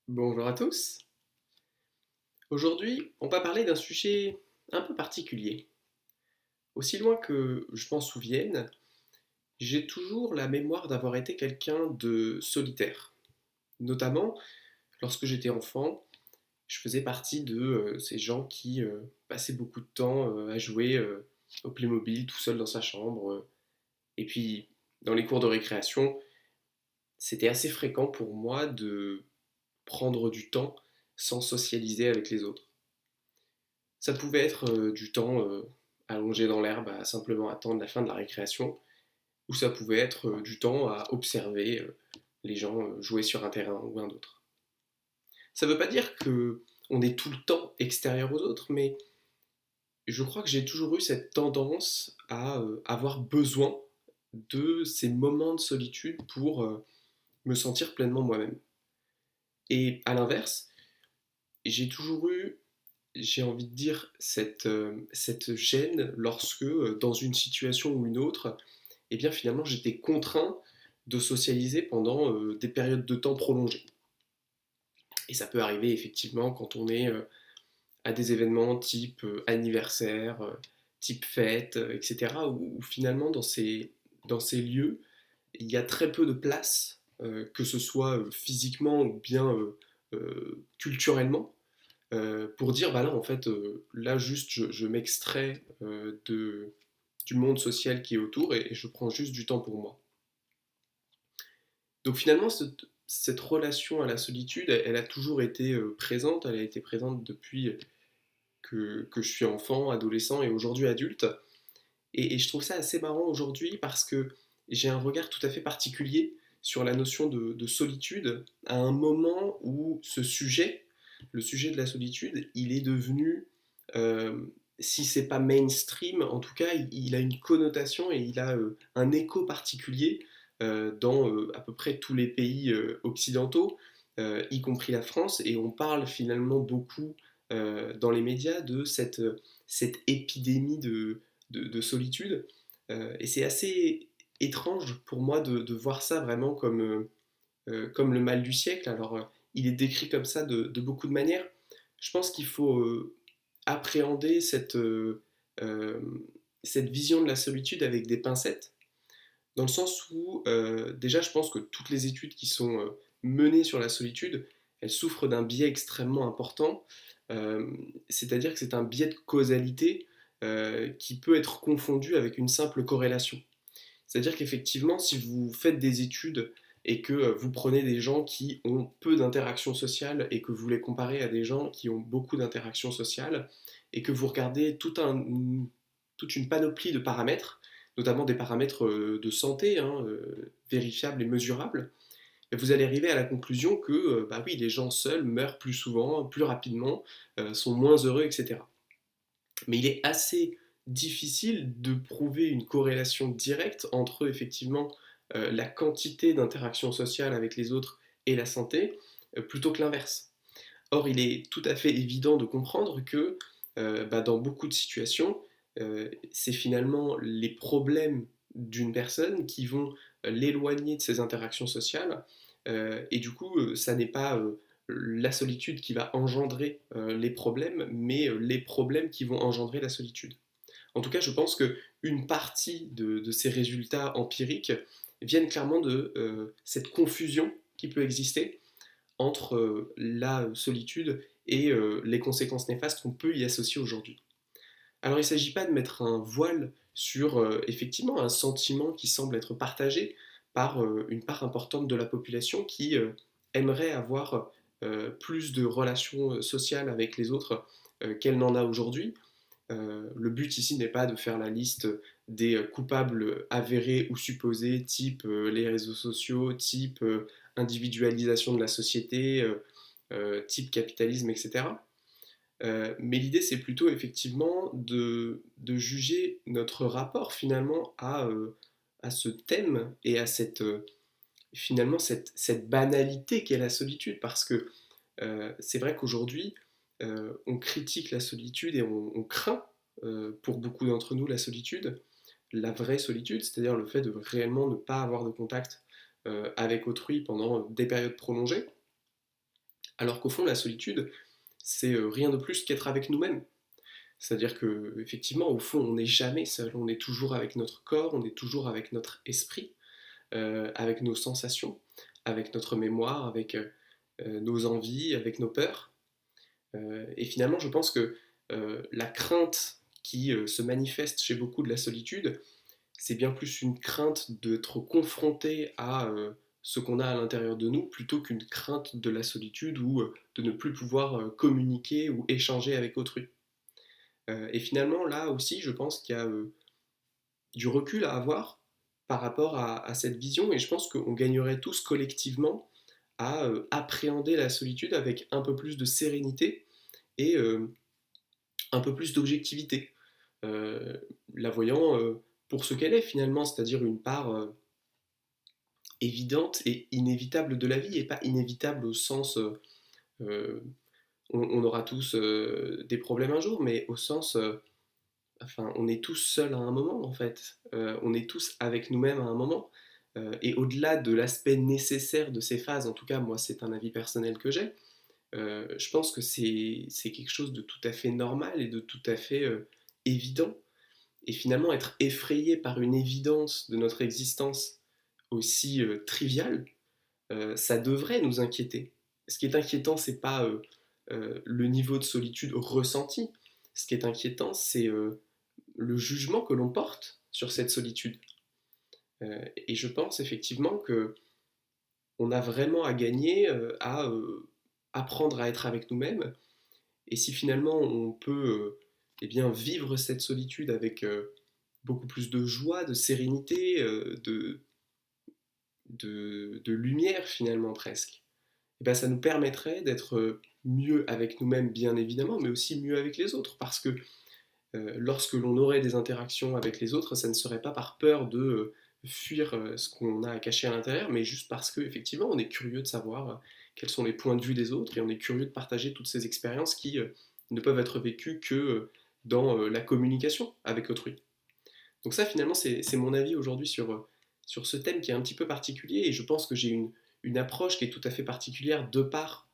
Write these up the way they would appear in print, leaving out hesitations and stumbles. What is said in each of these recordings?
Bonjour à tous. Aujourd'hui, on va parler d'un sujet un peu particulier. Aussi loin que je m'en souvienne, j'ai toujours la mémoire d'avoir été quelqu'un de solitaire. Notamment, lorsque j'étais enfant, je faisais partie de ces gens qui passaient beaucoup de temps à jouer au Playmobil tout seul dans sa chambre. Et puis, dans les cours de récréation, c'était assez fréquent pour moi de prendre du temps sans socialiser avec les autres. Ça pouvait être du temps allongé dans l'herbe à simplement attendre la fin de la récréation, ou ça pouvait être du temps à observer les gens jouer sur un terrain ou un autre. Ça ne veut pas dire que on est tout le temps extérieur aux autres, mais je crois que j'ai toujours eu cette tendance à avoir besoin de ces moments de solitude pour me sentir pleinement moi-même. Et à l'inverse, j'ai toujours eu, j'ai envie de dire, cette gêne lorsque, dans une situation ou une autre, eh bien finalement j'étais contraint de socialiser pendant des périodes de temps prolongées. Et ça peut arriver effectivement quand on est à des événements type anniversaire, type fête, etc., où finalement dans ces lieux, il y a très peu de place, que ce soit physiquement ou bien culturellement, pour dire, bah là, en fait, là, juste, je m'extrais du monde social qui est autour et je prends juste du temps pour moi. Donc finalement, cette relation à la solitude, elle a toujours été présente, elle a été présente depuis que je suis enfant, adolescent et aujourd'hui adulte. Et je trouve ça assez marrant aujourd'hui parce que j'ai un regard tout à fait particulier sur la notion de solitude à un moment où ce sujet, le sujet de la solitude, il est devenu, euh, si c'est pas mainstream, en tout cas, il a une connotation et il a un écho particulier dans à peu près tous les pays occidentaux, y compris la France, et on parle finalement beaucoup dans les médias de cette épidémie de solitude. Et c'est assez étrange pour moi de voir ça vraiment comme le mal du siècle. Alors, il est décrit comme ça de beaucoup de manières. Je pense qu'il faut appréhender euh, cette vision de la solitude avec des pincettes, dans le sens où, déjà, je pense que toutes les études qui sont menées sur la solitude, elles souffrent d'un biais extrêmement important, euh, c'est-à-dire que c'est un biais de causalité qui peut être confondu avec une simple corrélation. C'est-à-dire qu'effectivement, si vous faites des études et que vous prenez des gens qui ont peu d'interactions sociales et que vous les comparez à des gens qui ont beaucoup d'interactions sociales et que vous regardez toute une panoplie de paramètres, notamment des paramètres de santé, hein, vérifiables et mesurables, et vous allez arriver à la conclusion que bah oui, les gens seuls meurent plus souvent, plus rapidement, sont moins heureux, etc. Mais il est assez difficile de prouver une corrélation directe entre effectivement la quantité d'interactions sociales avec les autres et la santé, plutôt que l'inverse. Or, il est tout à fait évident de comprendre que bah, dans beaucoup de situations, c'est finalement les problèmes d'une personne qui vont l'éloigner de ses interactions sociales, et du coup, ça n'est pas la solitude qui va engendrer les problèmes, mais les problèmes qui vont engendrer la solitude. En tout cas, je pense que une partie de ces résultats empiriques viennent clairement de cette confusion qui peut exister entre la solitude et les conséquences néfastes qu'on peut y associer aujourd'hui. Alors il ne s'agit pas de mettre un voile sur effectivement un sentiment qui semble être partagé par une part importante de la population qui aimerait avoir plus de relations sociales avec les autres qu'elle n'en a aujourd'hui. Le but ici n'est pas de faire la liste des coupables avérés ou supposés, type les réseaux sociaux, type individualisation de la société, type capitalisme, etc. Mais l'idée, c'est plutôt effectivement de juger notre rapport finalement à ce thème et à finalement cette banalité qu'est la solitude. Parce que c'est vrai qu'aujourd'hui, on critique la solitude et on craint pour beaucoup d'entre nous la solitude, la vraie solitude, c'est-à-dire le fait de réellement ne pas avoir de contact avec autrui pendant des périodes prolongées. Alors qu'au fond, la solitude, c'est rien de plus qu'être avec nous-mêmes. C'est-à-dire que, effectivement, au fond, on n'est jamais seul, on est toujours avec notre corps, on est toujours avec notre esprit, avec nos sensations, avec notre mémoire, avec nos envies, avec nos peurs. Et finalement, je pense que la crainte qui se manifeste chez beaucoup de la solitude, c'est bien plus une crainte d'être confronté à ce qu'on a à l'intérieur de nous, plutôt qu'une crainte de la solitude ou de ne plus pouvoir communiquer ou échanger avec autrui. Et finalement, là aussi, je pense qu'il y a du recul à avoir par rapport à cette vision, et je pense qu'on gagnerait tous collectivement à appréhender la solitude avec un peu plus de sérénité et un peu plus d'objectivité, euh, la voyant pour ce qu'elle est finalement, c'est-à-dire une part évidente et inévitable de la vie, et pas inévitable au sens euh, on aura tous des problèmes un jour, mais au sens enfin, on est tous seuls à un moment en fait. On est tous avec nous-mêmes à un moment. Et au-delà de l'aspect nécessaire de ces phases, en tout cas moi c'est un avis personnel que j'ai, je pense que c'est quelque chose de tout à fait normal et de tout à fait évident. Et finalement être effrayé par une évidence de notre existence aussi triviale, ça devrait nous inquiéter. Ce qui est inquiétant, c'est pas le niveau de solitude ressenti. Ce qui est inquiétant, c'est le jugement que l'on porte sur cette solitude. Et je pense effectivement que on a vraiment à gagner à apprendre à être avec nous-mêmes. Et si finalement on peut eh bien, vivre cette solitude avec beaucoup plus de joie, de sérénité, de lumière finalement presque, eh ben, ça nous permettrait d'être mieux avec nous-mêmes bien évidemment, mais aussi mieux avec les autres. Parce que lorsque l'on aurait des interactions avec les autres, ça ne serait pas par peur de fuir ce qu'on a à cacher à l'intérieur, mais juste parce qu'effectivement, on est curieux de savoir quels sont les points de vue des autres, et on est curieux de partager toutes ces expériences qui ne peuvent être vécues que dans la communication avec autrui. Donc ça, finalement, c'est mon avis aujourd'hui sur ce thème qui est un petit peu particulier, et je pense que j'ai une approche qui est tout à fait particulière de par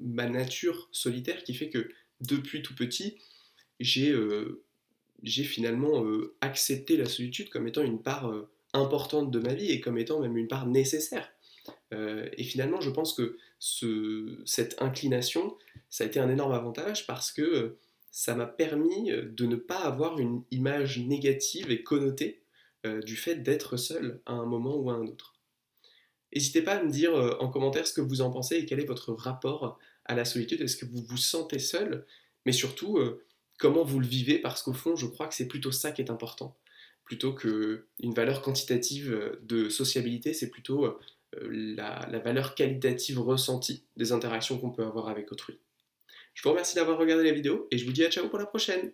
ma nature solitaire, qui fait que depuis tout petit, j'ai j'ai finalement accepté la solitude comme étant une part importante de ma vie et comme étant même une part nécessaire. Et finalement, je pense que cette inclination, ça a été un énorme avantage parce que ça m'a permis de ne pas avoir une image négative et connotée du fait d'être seul à un moment ou à un autre. N'hésitez pas à me dire en commentaire ce que vous en pensez et quel est votre rapport à la solitude. Est-ce que vous vous sentez seul? Mais surtout, comment vous le vivez? Parce qu'au fond, je crois que c'est plutôt ça qui est important. Plutôt qu'une valeur quantitative de sociabilité, c'est plutôt la valeur qualitative ressentie des interactions qu'on peut avoir avec autrui. Je vous remercie d'avoir regardé la vidéo et je vous dis à ciao pour la prochaine.